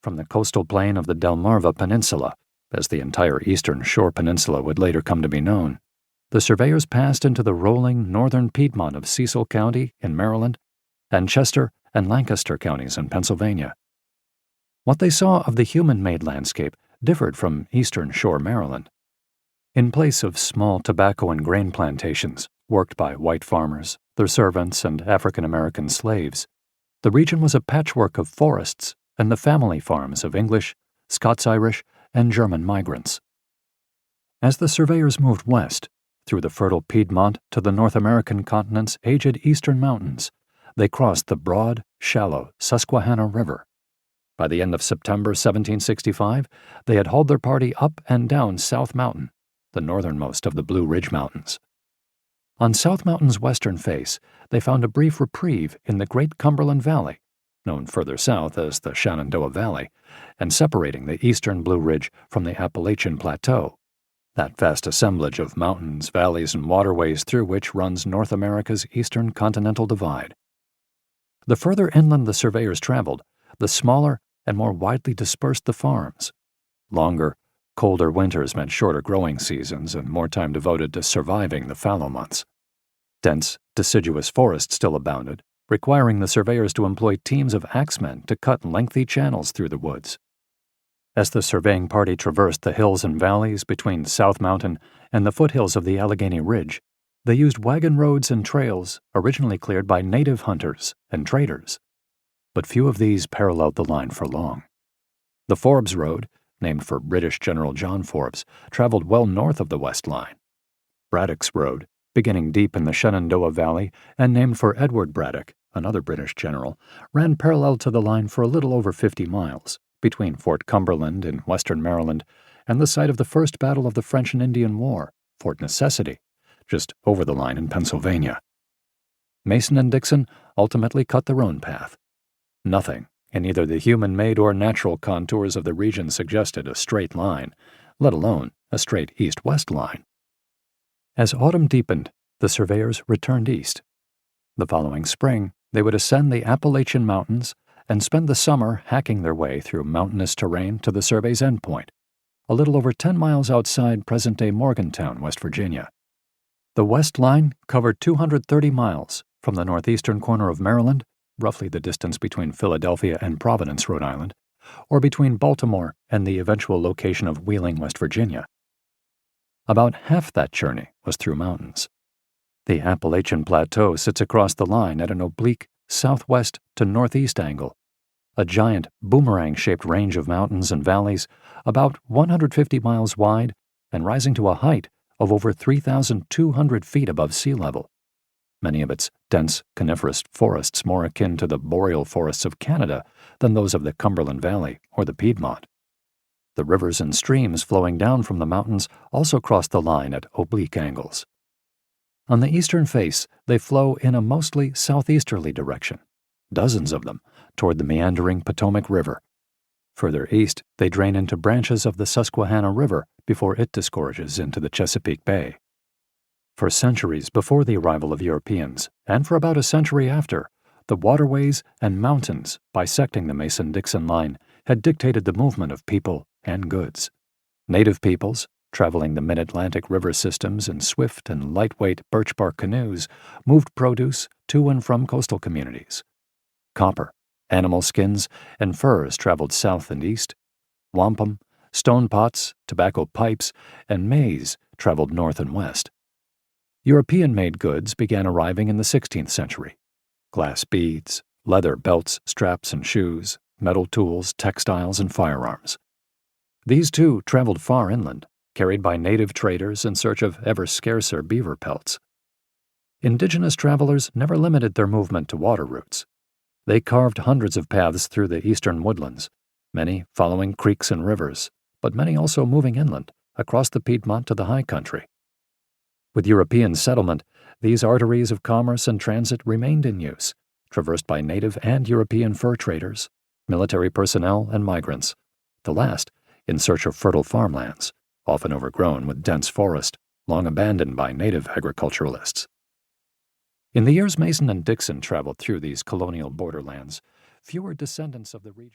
from the coastal plain of the Delmarva Peninsula, as the entire eastern shore peninsula would later come to be known, the surveyors passed into the rolling northern Piedmont of Cecil County in Maryland and Chester and Lancaster counties in Pennsylvania. What they saw of the human-made landscape differed from eastern shore Maryland. In place of small tobacco and grain plantations worked by white farmers, their servants, and African-American slaves, the region was a patchwork of forests and the family farms of English, Scots-Irish, and German migrants. As the surveyors moved west, through the fertile Piedmont to the North American continent's aged eastern mountains, they crossed the broad, shallow Susquehanna River. By the end of September 1765, they had hauled their party up and down South Mountain, the northernmost of the Blue Ridge Mountains. On South Mountain's western face, they found a brief reprieve in the Great Cumberland Valley, known further south as the Shenandoah Valley, and separating the eastern Blue Ridge from the Appalachian Plateau, that vast assemblage of mountains, valleys, and waterways through which runs North America's eastern continental divide. The further inland the surveyors traveled, the smaller and more widely dispersed the farms. Longer, colder winters meant shorter growing seasons and more time devoted to surviving the fallow months. Dense, deciduous forest still abounded, requiring the surveyors to employ teams of axemen to cut lengthy channels through the woods. As the surveying party traversed the hills and valleys between South Mountain and the foothills of the Allegheny Ridge, they used wagon roads and trails originally cleared by native hunters and traders. But few of these paralleled the line for long. The Forbes Road, named for British General John Forbes, traveled well north of the West Line. Braddock's Road, beginning deep in the Shenandoah Valley and named for Edward Braddock, another British general, ran parallel to the line for a little over 50 miles, between Fort Cumberland in western Maryland and the site of the first battle of the French and Indian War, Fort Necessity, just over the line in Pennsylvania. Mason and Dixon ultimately cut their own path. Nothing in either the human-made or natural contours of the region suggested a straight line, let alone a straight east-west line. As autumn deepened, the surveyors returned east. The following spring, they would ascend the Appalachian Mountains and spend the summer hacking their way through mountainous terrain to the survey's endpoint, a little over 10 miles outside present-day Morgantown, West Virginia. The West Line covered 230 miles from the northeastern corner of Maryland, roughly the distance between Philadelphia and Providence, Rhode Island, or between Baltimore and the eventual location of Wheeling, West Virginia. About half that journey was through mountains. The Appalachian Plateau sits across the line at an oblique southwest to northeast angle, a giant boomerang-shaped range of mountains and valleys about 150 miles wide and rising to a height of over 3,200 feet above sea level, many of its dense coniferous forests more akin to the boreal forests of Canada than those of the Cumberland Valley or the Piedmont. The rivers and streams flowing down from the mountains also cross the line at oblique angles. On the eastern face, they flow in a mostly southeasterly direction, dozens of them, toward the meandering Potomac River. Further east, they drain into branches of the Susquehanna River before it disgorges into the Chesapeake Bay. For centuries before the arrival of Europeans, and for about a century after, the waterways and mountains bisecting the Mason-Dixon Line had dictated the movement of people and goods. Native peoples, traveling the mid-Atlantic river systems in swift and lightweight birch-bark canoes, moved produce to and from coastal communities. Copper, animal skins, and furs traveled south and east. Wampum, stone pots, tobacco pipes, and maize traveled north and west. European-made goods began arriving in the 16th century. Glass beads, leather belts, straps, and shoes, metal tools, textiles, and firearms. These, too, traveled far inland, carried by native traders in search of ever-scarcer beaver pelts. Indigenous travelers never limited their movement to water routes. They carved hundreds of paths through the eastern woodlands, many following creeks and rivers, but many also moving inland, across the Piedmont to the high country. With European settlement, these arteries of commerce and transit remained in use, traversed by native and European fur traders, military personnel, and migrants, the last in search of fertile farmlands, often overgrown with dense forest, long abandoned by native agriculturalists. In the years Mason and Dixon traveled through these colonial borderlands, fewer descendants of the region